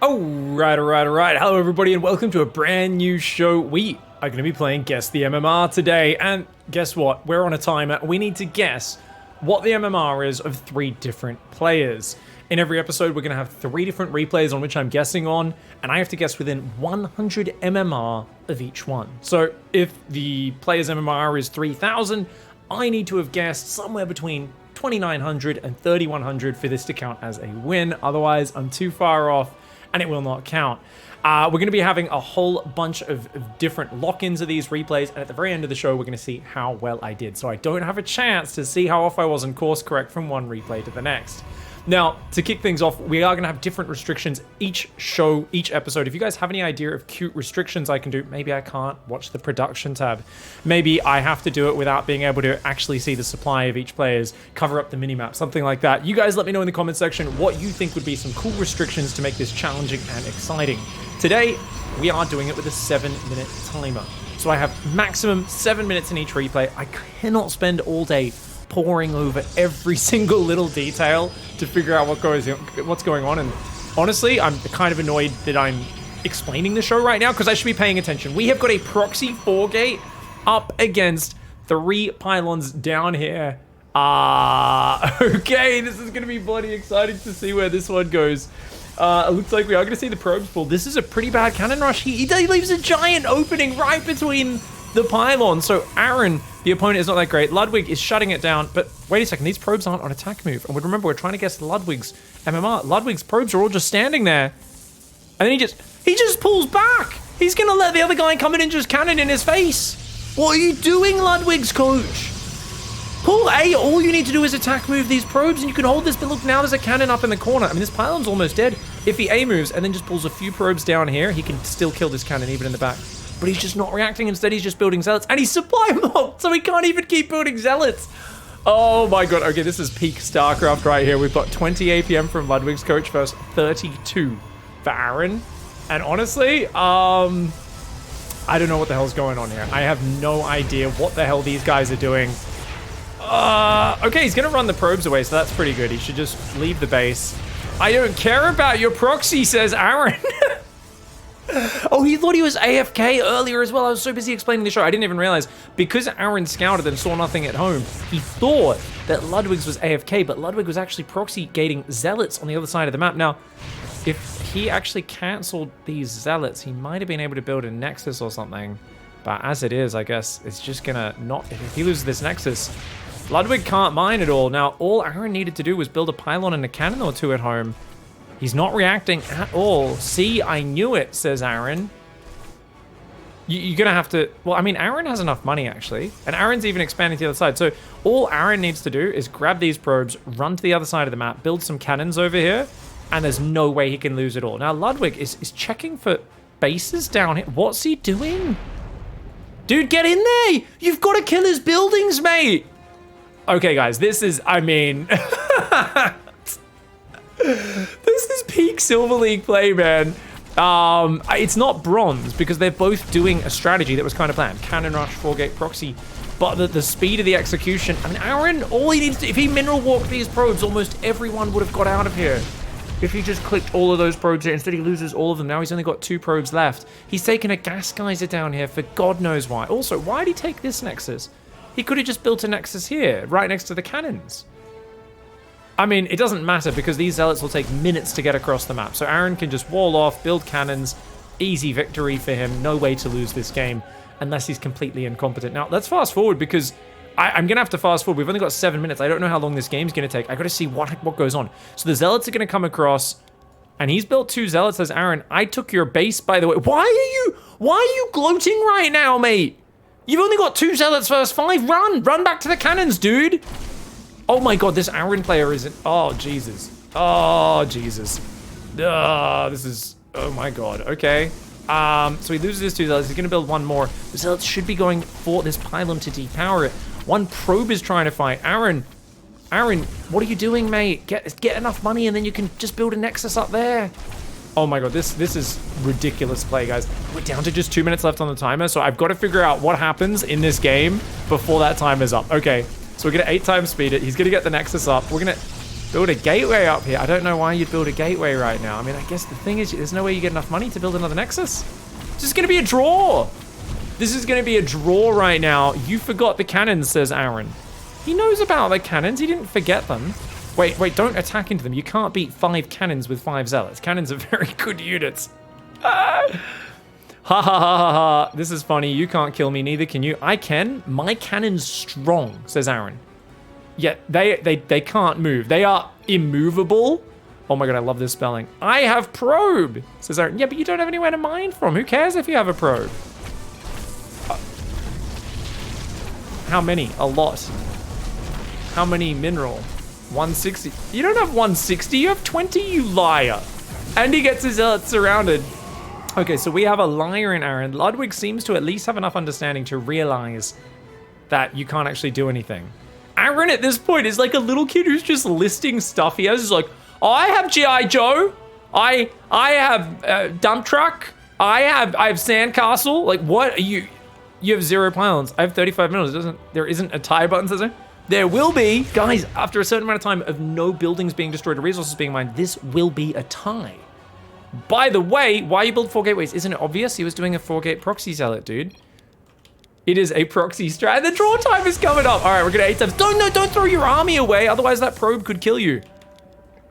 Alright. Hello everybody and welcome to a brand new show. We are going to be playing Guess the MMR today, and guess what? We're on a timer. We need to guess what the MMR is of 3 different players. In every episode, we're going to have 3 different replays on which I'm guessing on, and I have to guess within 100 MMR of each one. So if the player's MMR is 3,000, I need to have guessed somewhere between 2,900 and 3,100 for this to count as a win. Otherwise, I'm too far off and it will not count. We're going to be having a whole bunch of different lock-ins of these replays, and at the very end of the show, we're going to see how well I did. So I don't have a chance to see how off I was and course correct from one replay to the next. Now, to kick things off, we are going to have different restrictions each show, each episode. If you guys have any idea of cute restrictions I can do, maybe I can't watch the production tab. Maybe I have to do it without being able to actually see the supply of each player's, cover up the minimap, something like that. You guys let me know in the comment section what you think would be some cool restrictions to make this challenging and exciting. Today, we are doing it with a 7-minute timer. So I have maximum 7 minutes in each replay. I cannot spend all day poring over every single little detail to figure out what's going on. And honestly, I'm kind of annoyed that I'm explaining the show right now because I should be paying attention. We have got a proxy 4-gate up against 3 pylons down here. Okay, this is going to be bloody exciting to see where this one goes. It looks like we are going to see the probes pull. This is a pretty bad cannon rush. He leaves a giant opening right between the pylon. So Aaron, the opponent, is not that great. Ludwig is shutting it down, but wait a second, these probes aren't on attack move. And remember, we're trying to guess Ludwig's MMR. Ludwig's probes are all just standing there. And then he just pulls back. He's gonna let the other guy come in and just cannon in his face. What are you doing, Ludwig's coach? Pull A, all you need to do is attack move these probes and you can hold this, but look, now there's a cannon up in the corner. I mean, this pylon's almost dead. If he A moves and then just pulls a few probes down here, he can still kill this cannon even in the back. But he's just not reacting. Instead, he's just building zealots. And he's supply mobbed, so he can't even keep building zealots. Oh my god. Okay, this is peak StarCraft right here. We've got 20 APM from Ludwig's coach versus 32 for Aaron. And honestly, I don't know what the hell's going on here. I have no idea what the hell these guys are doing. Okay, he's gonna run the probes away, so that's pretty good. He should just leave the base. I don't care about your proxy, says Aaron. Oh, he thought he was AFK earlier as well. I was so busy explaining the show, I didn't even realize. Because Aaron scouted and saw nothing at home, he thought that Ludwig's was AFK, but Ludwig was actually proxy gating zealots on the other side of the map. Now, if he actually cancelled these zealots, he might have been able to build a nexus or something. But as it is, I guess it's just gonna not... If he loses this nexus, Ludwig can't mine at all. Now, all Aaron needed to do was build a pylon and a cannon or 2 at home. He's not reacting at all. See, I knew it, says Aaron. You're going to have to... Well, I mean, Aaron has enough money, actually. And Aaron's even expanding to the other side. So all Aaron needs to do is grab these probes, run to the other side of the map, build some cannons over here, and there's no way he can lose it all. Now, Ludwig is checking for bases down here. What's he doing? Dude, get in there! You've got to kill his buildings, mate! Okay, guys, this is... I mean... This is peak Silver League play, man. It's not bronze because they're both doing a strategy that was kind of planned. Cannon rush, 4-gate proxy, but the speed of the execution. I mean, Aaron, all he needs to... If he mineral walked these probes, almost everyone would have got out of here. If he just clicked all of those probes here, instead he loses all of them. Now he's only got 2 probes left. He's taken a gas geyser down here for God knows why. Also, why did he take this nexus? He could have just built a nexus here, right next to the cannons. I mean, it doesn't matter because these zealots will take minutes to get across the map. So Aaron can just wall off, build cannons, easy victory for him. No way to lose this game unless he's completely incompetent. Now, let's fast forward because I'm going to have to fast forward. We've only got 7 minutes. I don't know how long this game's going to take. I got to see what goes on. So the zealots are going to come across and he's built 2 zealots, says Aaron. I took your base, by the way. Why are you gloating right now, mate? You've only got 2 zealots versus 5. Run back to the cannons, dude. Oh my god, this Aaron player isn't... Oh, Jesus. Oh, Jesus. This is... Oh my god. Okay. So he loses his 2 zealots. He's going to build 1 more. The zealots should be going for this pylon to depower it. 1 probe is trying to fight. Aaron, what are you doing, mate? Get enough money and then you can just build a nexus up there. Oh my god, this is ridiculous play, guys. We're down to just 2 minutes left on the timer, so I've got to figure out what happens in this game before that timer's up. Okay. So we're going to 8 times speed it. He's going to get the nexus up. We're going to... Build a gateway up here. I don't know why you'd build a gateway right now. I mean, I guess the thing is, there's no way you get enough money to build another Nexus. This is going to be a draw. This is going to be a draw right now. You forgot the cannons, says Aaron. He knows about the cannons. He didn't forget them. Wait, don't attack into them. You can't beat 5 cannons with 5 zealots. Cannons are very good units. Ha ha ha ha ha. This is funny. You can't kill me, neither can you. I can. My cannon's strong, says Aaron. Yeah, they can't move. They are immovable. Oh my god, I love this spelling. I have probe, says Aaron. Yeah, but you don't have anywhere to mine from. Who cares if you have a probe? How many? A lot. How many mineral? 160. You don't have 160, you have 20, you liar. And he gets his zealots surrounded. Okay, so we have a liar in Aaron. Ludwig seems to at least have enough understanding to realize that you can't actually do anything. Aaron at this point is like a little kid who's just listing stuff he has. He's like, oh, I have G.I. Joe. I have dump truck. I have sandcastle. Like, what are you? You have 0 pounds. I have 35 minerals. There isn't a tie button, says there? There will be. Guys, after a certain amount of time of no buildings being destroyed or resources being mined, this will be a tie. By the way, why you build 4 gateways? Isn't it obvious? He was doing a 4-gate proxy zealot, dude. It is a proxy strat. The draw time is coming up. All right, we're gonna 8 times. Don't throw your army away. Otherwise that probe could kill you.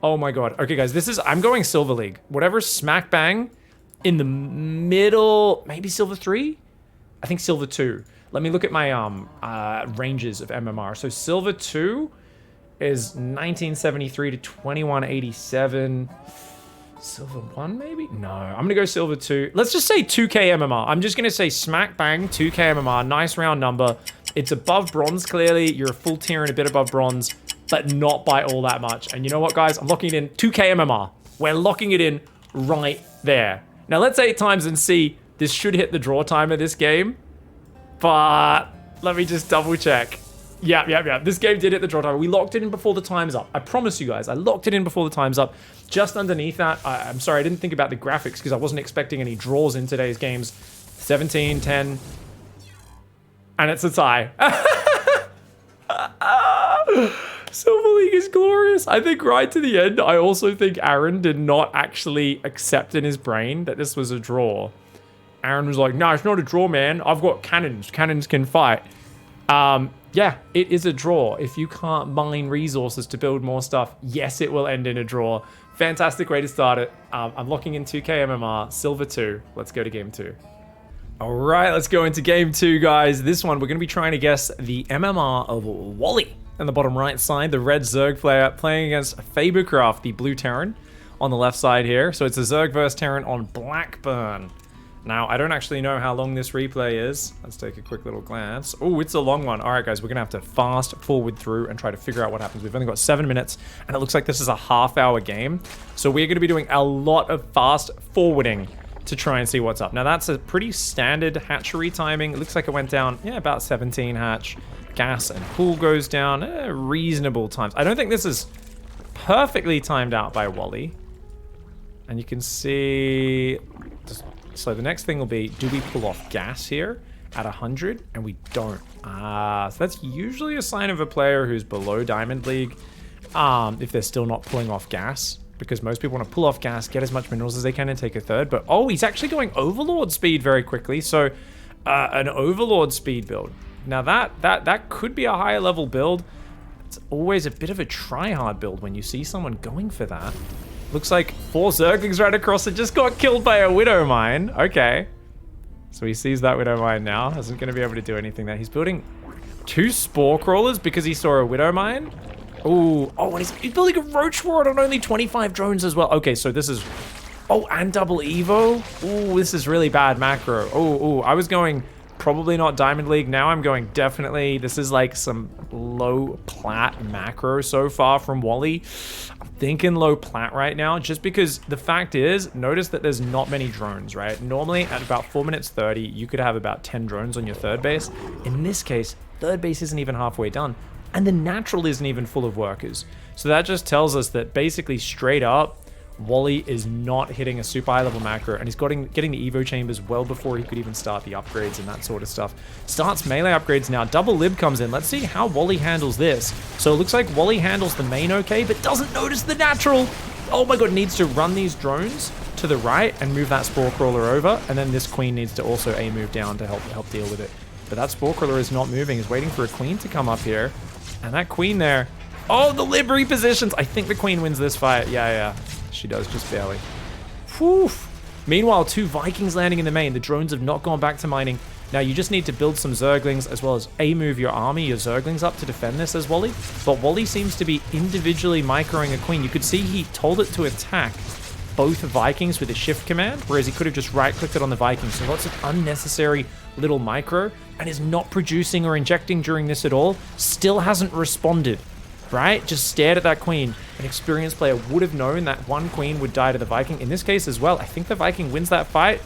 Oh my god. Okay, guys, I'm going Silver League. Whatever smack bang in the middle, maybe Silver 3? I think Silver 2. Let me look at my ranges of MMR. So Silver 2 is 1973 to 2187. Silver 1 maybe? No, I'm gonna go Silver 2. Let's just say 2k MMR. I'm just gonna say smack bang 2k MMR. Nice round number. It's above bronze, clearly. You're a full tier and a bit above bronze, but not by all that much. And you know what, guys? I'm locking it in 2k MMR. We're locking it in right there. Now let's 8 times and see. This should hit the draw timer this game, but let me just double check. Yeah. This game did hit the draw timer. We locked it in before the time's up. I promise you guys, I locked it in before the time's up. Just underneath that, I'm sorry, I didn't think about the graphics because I wasn't expecting any draws in today's games. 17, 10, and it's a tie. Silver League is glorious. I think right to the end, I also think Aaron did not actually accept in his brain that this was a draw. Aaron was like, no, it's not a draw, man. I've got cannons. Cannons can fight. Yeah, it is a draw. If you can't mine resources to build more stuff, yes, it will end in a draw. Fantastic way to start it. I'm locking in 2k MMR, Silver 2. Let's go to game 2. All right, let's go into game 2, guys. This one, we're going to be trying to guess the MMR of Wally. On the bottom right side, the red Zerg player playing against Fabercraft, the blue Terran, on the left side here. So it's a Zerg versus Terran on Blackburn. Now, I don't actually know how long this replay is. Let's take a quick little glance. Oh, it's a long one. All right, guys, we're going to have to fast forward through and try to figure out what happens. We've only got 7 minutes, and it looks like this is a half-hour game. So we're going to be doing a lot of fast forwarding to try and see what's up. Now, that's a pretty standard hatchery timing. It looks like it went down, yeah, about 17 hatch. Gas and pool goes down reasonable times. I don't think this is perfectly timed out by Wally. And you can see... So the next thing will be, do we pull off gas here at 100? And we don't. So that's usually a sign of a player who's below Diamond League, if they're still not pulling off gas. Because most people want to pull off gas, get as much minerals as they can and take a third. But, oh, he's actually going Overlord speed very quickly. So, an Overlord speed build. Now, that could be a higher level build. It's always a bit of a try-hard build when you see someone going for that. Looks like 4 Zerglings right across and just got killed by a Widow Mine. Okay. So he sees that Widow Mine now. Isn't going to be able to do anything there. He's building 2 Spore Crawlers because he saw a Widow Mine. Ooh. Oh, and he's building a Roach Ward on only 25 drones as well. Okay, so this is... Oh, and double Evo. Ooh, this is really bad macro. Ooh, I was going... Probably not Diamond League. Now I'm going definitely. This is like some low plat macro so far from Wally. I'm thinking low plat right now just because the fact is, notice that there's not many drones, right? Normally at about 4 minutes 30, you could have about 10 drones on your third base. In this case, third base isn't even halfway done and the natural isn't even full of workers. So that just tells us that basically straight up, Wally is not hitting a super high level macro, and he's getting the Evo chambers well before he could even start the upgrades and that sort of stuff. Starts melee upgrades now. Double lib comes in. Let's see how Wally handles this. So it looks like Wally handles the main okay, but doesn't notice the natural. Oh my god, needs to run these drones to the right and move that Spore Crawler over, and then this Queen needs to also move down to help deal with it. But that Spore Crawler is not moving. He's waiting for a Queen to come up here, and that Queen there. Oh, the lib repositions. I think the Queen wins this fight. Yeah. She does, just barely. Whew. Meanwhile, 2 Vikings landing in the main. The drones have not gone back to mining. Now, you just need to build some Zerglings as well as move your army, your Zerglings up to defend this as Wally. But Wally seems to be individually microing a Queen. You could see he told it to attack both Vikings with a shift command, whereas he could have just right-clicked it on the Vikings. So lots of unnecessary little micro, and is not producing or injecting during this at all. Still hasn't responded. Right? Just stared at that Queen. An experienced player would have known that one Queen would die to the Viking. In this case as well, I think the Viking wins that fight.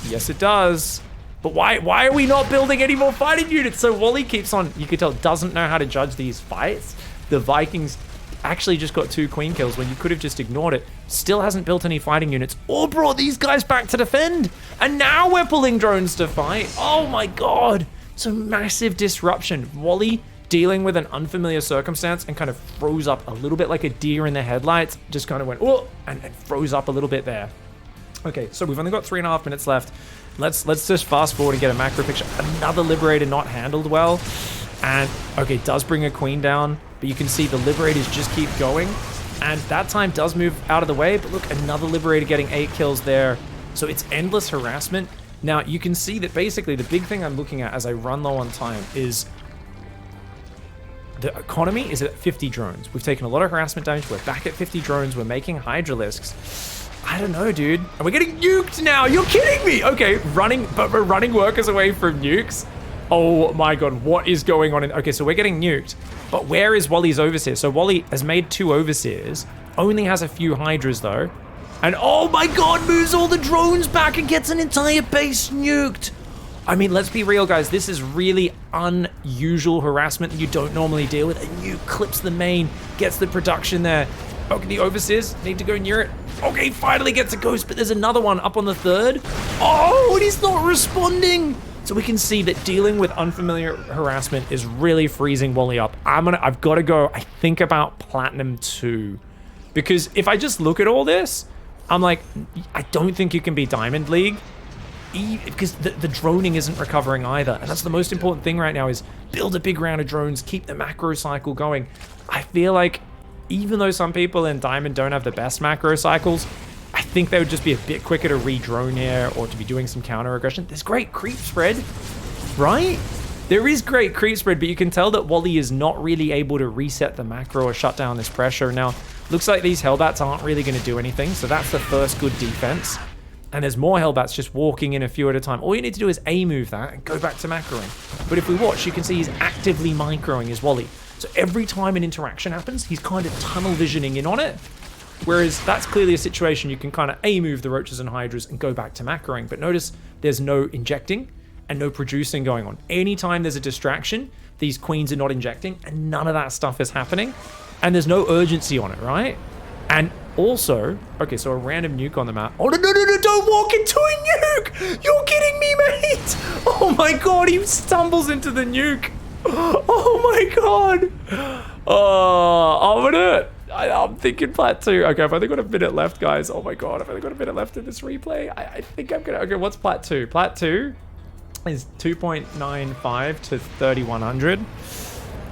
Yes, it does. But why are we not building any more fighting units? So Wally keeps on, you could tell, doesn't know how to judge these fights. The Vikings actually just got 2 Queen kills when you could have just ignored it. Still hasn't built any fighting units or brought these guys back to defend. And now we're pulling drones to fight. Oh my god. It's a massive disruption. Wally dealing with an unfamiliar circumstance and kind of froze up a little bit like a deer in the headlights. Just kind of went, oh, and froze up a little bit there. Okay, so we've only got 3.5 minutes left. Let's just fast forward and get a macro picture. Another Liberator not handled well. And, okay, does bring a Queen down, but you can see the Liberators just keep going. And that time does move out of the way, but look, another Liberator getting 8 kills there. So it's endless harassment. Now, you can see that basically the big thing I'm looking at as I run low on time is the economy is at 50 drones. We've taken a lot of harassment damage. We're back at 50 drones. We're making Hydralisks. I don't know, dude. And we're getting nuked now. You're kidding me. Okay, we're running workers away from nukes. Oh my god, what is going on? Okay, so we're getting nuked. But where is Wally's Overseer? So Wally has made 2 Overseers. Only has a few Hydras, though. And oh my god, moves all the drones back and gets an entire base nuked. I mean, let's be real, guys. This is really unusual harassment that you don't normally deal with. A nuke clips the main, gets the production there. Okay, the Overseers need to go near it. Okay, finally gets a ghost, but there's another one up on the 3rd. Oh, and he's not responding. So we can see that dealing with unfamiliar harassment is really freezing Wally up. I've got to go, I think, about Platinum 2. Because if I just look at all this, I'm like, I don't think you can be Diamond League. Because the droning isn't recovering either. And that's the most important thing right now is build a big round of drones, keep the macro cycle going. I feel like even though some people in Diamond don't have the best macro cycles, I think they would just be a bit quicker to re-drone here or to be doing some counter aggression. There's great creep spread, right? There is great creep spread, but you can tell that Wally is not really able to reset the macro or shut down this pressure. Now, looks like these Hellbats aren't really going to do anything, so that's the first good defense. And there's more Hellbats just walking in a few at a time. All you need to do is A-move that and go back to macroing. But if we watch, you can see he's actively microing his Wally. So every time an interaction happens, he's kind of tunnel visioning in on it. Whereas that's clearly a situation you can kind of A-move the Roaches and Hydras and go back to macroing. But notice there's no injecting and no producing going on. Anytime there's a distraction, these Queens are not injecting and none of that stuff is happening. And there's no urgency on it, right? And also, okay, so a random nuke on the map. Oh, no, don't walk into a nuke! You're kidding me, mate! Oh my god, he stumbles into the nuke. Oh my god! I'm thinking plat 2. Okay, I've only got a minute left, guys. Oh my god, I've only got a minute left in this replay. I think I'm gonna... Okay, what's plat 2? Plat 2 is 2.95 to 3,100.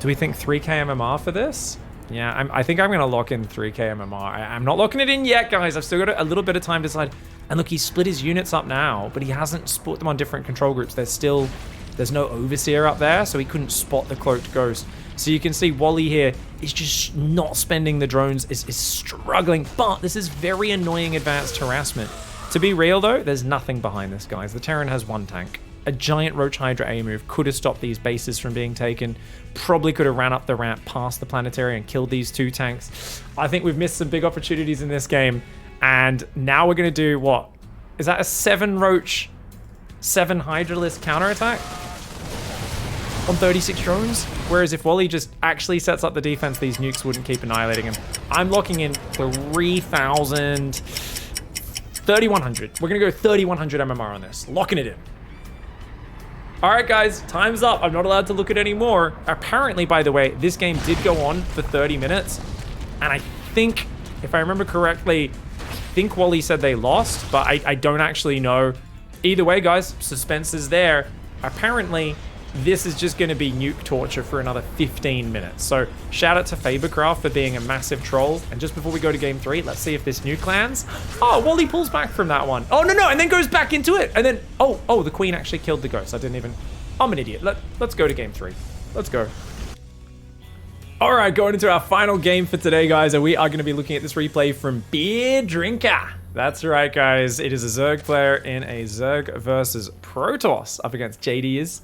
Do we think 3k MMR for this? Yeah, I think I'm going to lock in 3k MMR. I'm not locking it in yet, guys. I've still got a little bit of time to decide. And look, he's split his units up now, but he hasn't split them on different control groups. There's no Overseer up there, so he couldn't spot the Cloaked Ghost. So you can see Wally here is just not spending the drones, is struggling. But this is very annoying advanced harassment. To be real, though, there's nothing behind this, guys. The Terran has 1 tank. A giant Roach Hydra A move could have stopped these bases from being taken. Probably could have ran up the ramp past the planetary and killed these 2 tanks. I think we've missed some big opportunities in this game. And now we're going to do what? Is that a 7 Roach, 7 Hydralisk counterattack? on 36 drones. Whereas if Wally just actually sets up the defense, these nukes wouldn't keep annihilating him. I'm locking in 3,000, 3,100. We're gonna go 3,100 MMR on this. Locking it in. All right, guys, time's up. I'm not allowed to look at any more. Apparently, by the way, this game did go on for 30 minutes. And I think, if I remember correctly, I think Wally said they lost, but I don't actually know. Either way, guys, suspense is there. Apparently, this is just going to be nuke torture for another 15 minutes. So shout out to Fabercraft for being a massive troll. And just before we go to game 3, let's see if this nuke lands. Oh, Wally pulls back from that one. Oh, no, and then goes back into it. And then, oh, the queen actually killed the ghost. I'm an idiot. Let's go to game 3. Let's go. All right, going into our final game for today, guys, and we are going to be looking at this replay from Beerdrinker. That's right, guys. It is a Zerg player in a Zerg versus Protoss up against JD's.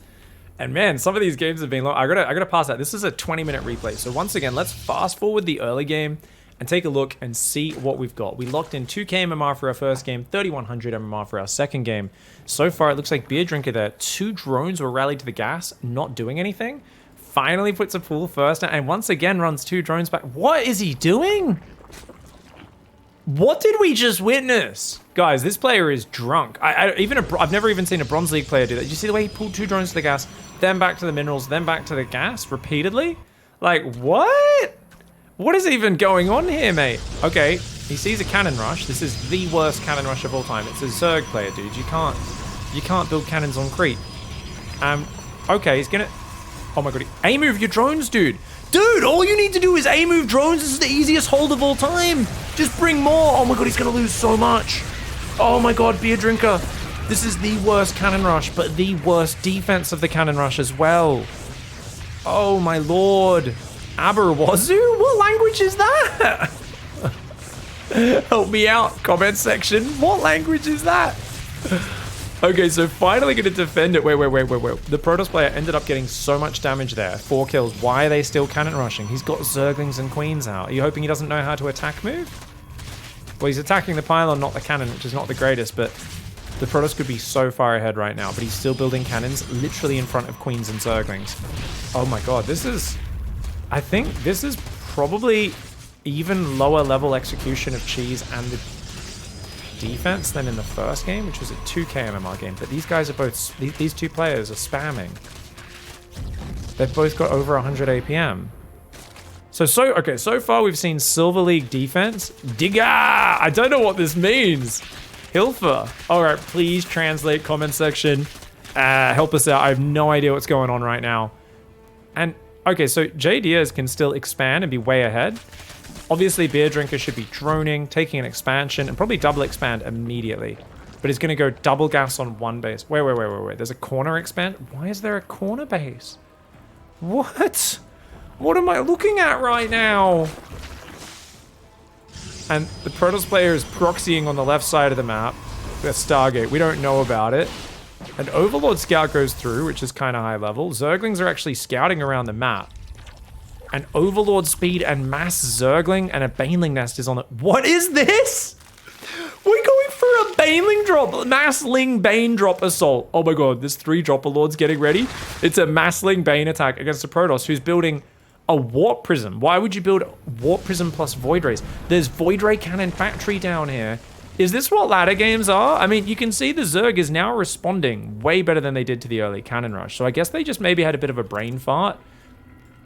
And man, some of these games have been long. I gotta pass that. This is a 20-minute replay. So once again, let's fast forward the early game and take a look and see what we've got. We locked in 2K MMR for our first game, 3,100 MMR for our second game. So far, it looks like Beerdrinker there. 2 drones were rallied to the gas, not doing anything. Finally puts a full first, and once again runs 2 drones back. What is he doing? What did we just witness? Guys, this player is drunk. I've never even seen a Bronze League player do that. Did you see the way he pulled 2 drones to the gas, then back to the minerals, then back to the gas repeatedly? Like, what? What is even going on here, mate? Okay, he sees a cannon rush. This is the worst cannon rush of all time. It's a Zerg player, dude. You can't build cannons on Crete. Okay, he's gonna... Oh my god, A-move your drones, dude. Dude, all you need to do is A-move drones. This is the easiest hold of all time. Just bring more. Oh my god, he's gonna lose so much. Oh my god, Beerdrinker. This is the worst cannon rush, but the worst defense of the cannon rush as well. Oh my lord. Aberwazoo? What language is that? Help me out, comment section. What language is that? Okay, so finally gonna defend it. Wait. The Protoss player ended up getting so much damage there. 4 kills. Why are they still cannon rushing? He's got Zerglings and Queens out. Are you hoping he doesn't know how to attack move? Well, he's attacking the pylon, not the cannon, which is not the greatest, but the Protoss could be so far ahead right now, but he's still building cannons literally in front of Queens and Zerglings. Oh my god, I think this is probably even lower level execution of Cheese and the defense than in the first game, which was a 2K MMR game. But these guys are both, these 2 players are spamming. They've both got over 100 APM. So far we've seen Silver League defense. Digga! I don't know what this means. Hilfer. All right, please translate comment section. Help us out. I have no idea what's going on right now. And okay, so J Diaz can still expand and be way ahead. Obviously, Beerdrinker should be droning, taking an expansion, and probably double expand immediately. But he's going to go double gas on 1 base. Wait. There's a corner expand? Why is there a corner base? What? What am I looking at right now? And the Protoss player is proxying on the left side of the map. The Stargate. We don't know about it. An Overlord scout goes through, which is kind of high level. Zerglings are actually scouting around the map. An Overlord speed and mass Zergling and a Baneling nest is on it. What is this? We're going for a Baneling drop. Massling Bane drop assault. Oh my god, there's 3 Dropper Lords getting ready. It's a Massling Bane attack against a Protoss who's building a Warp Prism. Why would you build Warp Prism plus Void Rays? There's Void Ray Cannon Factory down here. Is this what ladder games are? I mean, you can see the Zerg is now responding way better than they did to the early cannon rush. So I guess they just maybe had a bit of a brain fart.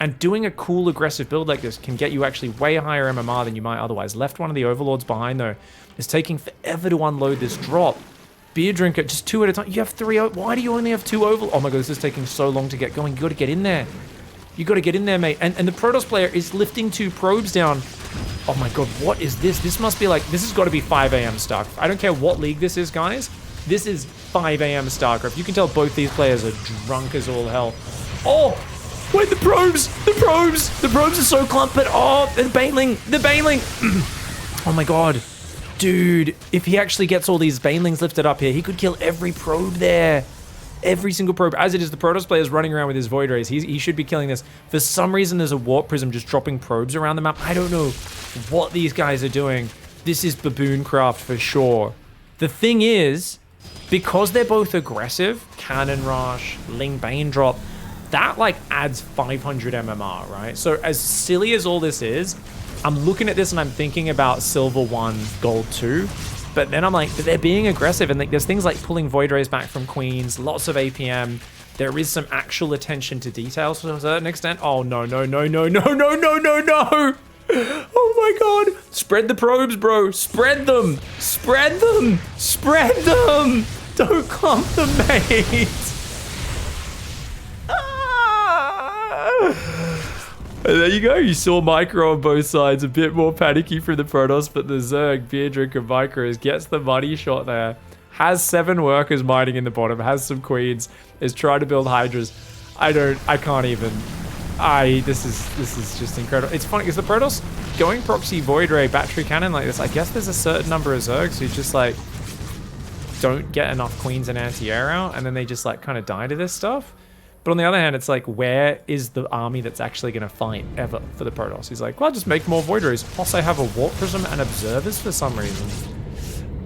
And doing a cool aggressive build like this can get you actually way higher MMR than you might otherwise. Left one of the Overlords behind though. It's taking forever to unload this drop. Beerdrinker, just 2 at a time. You have 3. Why do you only have 2 Overlords? Oh my god, this is taking so long to get going. You gotta get in there. You gotta get in there, mate. And the Protoss player is lifting 2 probes down. Oh my god, what is this? This must be like, this has got to be 5 AM StarCraft. I don't care what league this is, guys. This is 5 AM StarCraft. You can tell both these players are drunk as all hell. Oh! Wait, the probes are so clumped, but oh, the Baneling. Oh my god. Dude, if he actually gets all these Banelings lifted up here, he could kill every probe there. Every single probe. As it is, the Protoss player is running around with his Void Rays. He should be killing this. For some reason, there's a Warp Prism just dropping probes around the map. I don't know what these guys are doing. This is Babooncraft for sure. The thing is, because they're both aggressive, Cannon Rush, Ling Bane Drop, that like adds 500 MMR, right? So as silly as all this is, I'm looking at this and I'm thinking about silver 1, gold 2. But then I'm like, they're being aggressive, and like, there's things like pulling Void Rays back from queens, lots of APM. There is some actual attention to details to a certain extent. Oh, no, no, no, no, no, no, no, no, no. Oh my God. Spread the probes, bro. Spread them. Spread them. Spread them. Don't clump them, mate. And there you go. You saw Micro on both sides. A bit more panicky from the Protoss, but the Zerg, Beerdrinker, Micros gets the money shot there. Has 7 workers mining in the bottom. Has some queens. Is trying to build Hydras. I can't even. This is just incredible. It's funny because the Protoss going proxy Void Ray battery cannon like this. I guess there's a certain number of Zergs who just like don't get enough queens and anti-air out, and then they just like kind of die to this stuff. But on the other hand, it's like, where is the army that's actually going to fight ever for the Protoss? He's like, well, just make more Void Rays. Plus, I have a Warp Prism and Observers for some reason.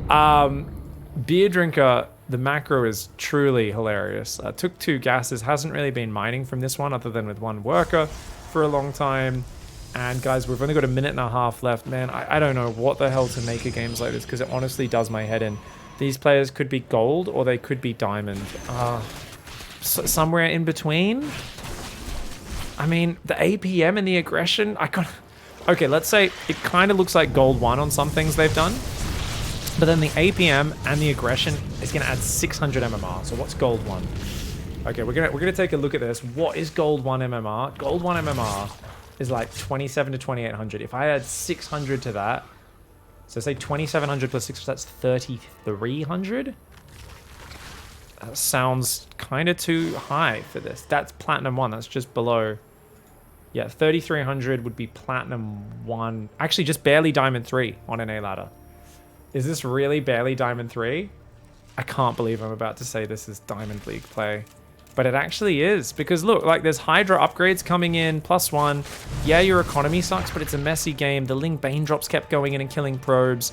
Beerdrinker, the macro is truly hilarious. Took 2 gases. Hasn't really been mining from this one other than with 1 worker for a long time. And guys, we've only got a minute and a half left. Man, I don't know what the hell to make of games like this because it honestly does my head in. These players could be gold or they could be diamond. Somewhere in between. I mean, the APM and the aggression, okay, let's say it kind of looks like gold 1 on some things they've done, but then the APM and the aggression is going to add 600 MMR. So what's gold 1? Okay, we're gonna take a look at this. What is gold 1 MMR? Gold 1 MMR is like 27 to 2800. If I add 600 to that, so say 2700 plus 6, that's 3300. That sounds kind of too high for this. That's platinum 1. That's just below. Yeah, 3300 would be platinum 1. Actually, just barely diamond 3 on an A ladder. Is this really barely diamond 3? I can't believe I'm about to say this is Diamond League play. But it actually is. Because look, like there's Hydra upgrades coming in, +1. Yeah, your economy sucks, but it's a messy game. The Ling Bane drops kept going in and killing probes.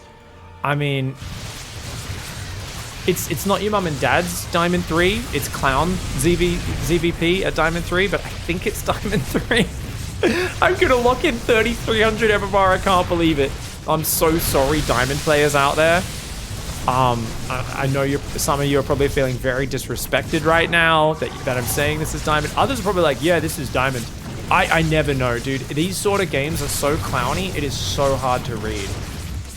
I mean, it's not your mum and dad's Diamond 3. It's Clown ZVP at Diamond 3, but I think it's Diamond 3. I'm going to lock in 3300 MMR. I can't believe it. I'm so sorry, Diamond players out there. I know some of you are probably feeling very disrespected right now that I'm saying this is Diamond. Others are probably like, yeah, this is Diamond. I never know, dude. These sort of games are so clowny. It is so hard to read.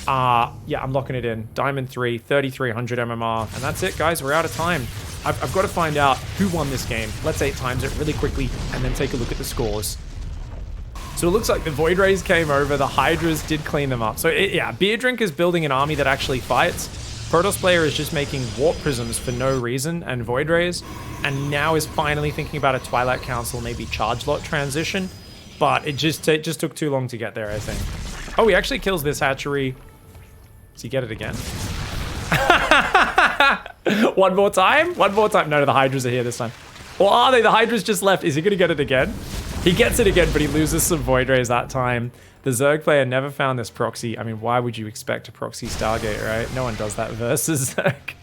Yeah, I'm locking it in. Diamond 3, 3300 MMR. And that's it, guys. We're out of time. I've got to find out who won this game. Let's 8 times it really quickly and then take a look at the scores. So it looks like the Void Rays came over. The Hydras did clean them up. So yeah, Beerdrinker is building an army that actually fights. Protoss player is just making Warp Prisms for no reason and Void Rays. And now is finally thinking about a Twilight Council, maybe Charge Lot transition. But it just took too long to get there, I think. Oh, he actually kills this hatchery. Does he get it again? One more time? One more time. No, the Hydras are here this time. Or are they? The Hydras just left. Is he going to get it again? He gets it again, but he loses some Void Rays that time. The Zerg player never found this proxy. I mean, why would you expect a proxy Stargate, right? No one does that versus Zerg.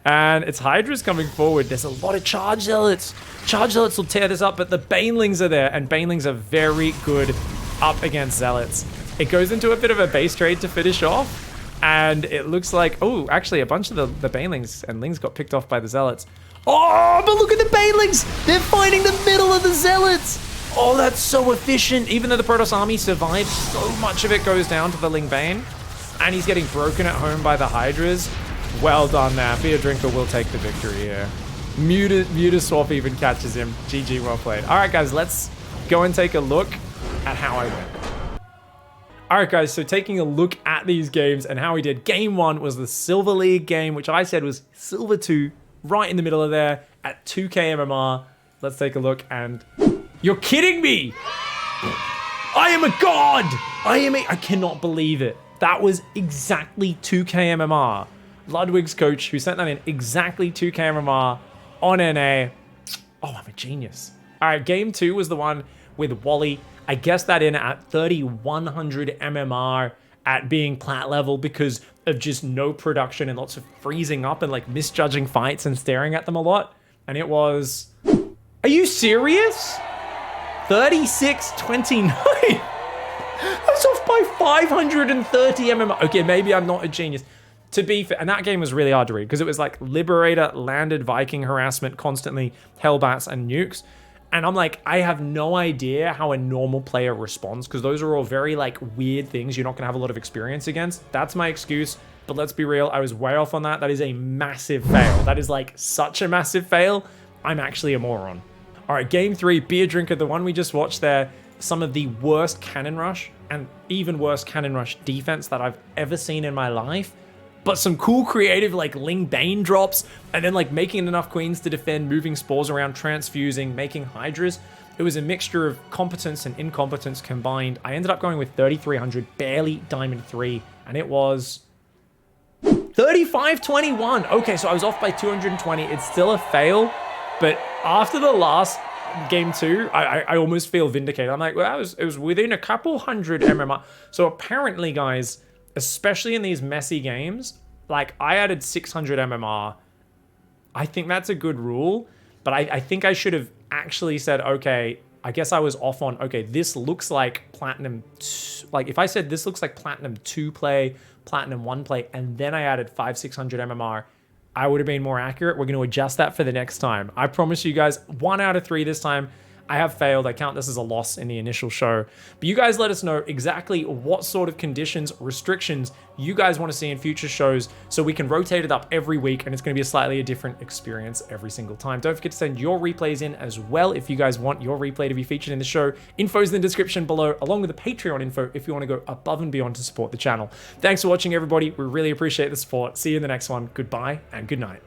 And it's Hydras coming forward. There's a lot of Charge Zealots. Charge Zealots will tear this up, but the Banelings are there, and Banelings are very good up against Zealots. It goes into a bit of a base trade to finish off. And it looks like, oh, actually a bunch of the Banelings and Lings got picked off by the Zealots. Oh, but look at the Banelings! They're fighting the middle of the Zealots! Oh, that's so efficient. Even though the Protoss army survives, so much of it goes down to the Ling Bane. And he's getting broken at home by the Hydras. Well done there. Beerdrinker will take the victory here. Mutaswap even catches him. GG, well played. All right, guys, let's go and take a look at how I went. All right, guys, so taking a look at these games and how we did. Game 1 was the Silver League game, which I said was Silver 2, right in the middle of there at 2k MMR. Let's take a look and... You're kidding me! I am a god! I cannot believe it. That was exactly 2k MMR. Ludwig's coach, who sent that in exactly 2k MMR on NA. Oh, I'm a genius. All right, game 2 was the one with Wally. I guessed that in at 3100 MMR at being plat level because of just no production and lots of freezing up and like misjudging fights and staring at them a lot. And it was Are you serious? 36-29. I was off by 530 MMR. Okay, maybe I'm not a genius. To be fair, and that game was really hard to read because it was like Liberator, landed Viking harassment constantly, Hellbats, and nukes. And I'm like, I have no idea how a normal player responds because those are all very like weird things you're not going to have a lot of experience against. That's my excuse. But let's be real, I was way off on that. That is a massive fail. That is like such a massive fail. I'm actually a moron. All right, game 3, Beerdrinker, the one we just watched there. Some of the worst cannon rush and even worse cannon rush defense that I've ever seen in my life. But some cool creative like Ling Bane drops and then like making enough queens to defend, moving spores around, transfusing, making hydras. It was a mixture of competence and incompetence combined. I ended up going with 3,300, barely Diamond 3, and it was 35-21. Okay, so I was off by 220. It's still a fail, but after the last game 2, I almost feel vindicated. I'm like, well, it was within a couple hundred MMR. So apparently, guys, especially in these messy games, like I added 600 MMR. I think that's a good rule, but I think I should have actually said, okay, I guess I was off on, okay, this looks like Platinum, like if I said this looks like Platinum 2 play, Platinum 1 play, and then I added 500-600 MMR, I would have been more accurate. We're going to adjust that for the next time. I promise you guys, 1 out of 3 this time. I have failed. I count this as a loss in the initial show. But you guys let us know exactly what sort of conditions, restrictions you guys want to see in future shows so we can rotate it up every week and it's going to be a slightly different experience every single time. Don't forget to send your replays in as well if you guys want your replay to be featured in the show. Info's in the description below along with the Patreon info if you want to go above and beyond to support the channel. Thanks for watching, everybody. We really appreciate the support. See you in the next one. Goodbye and good night.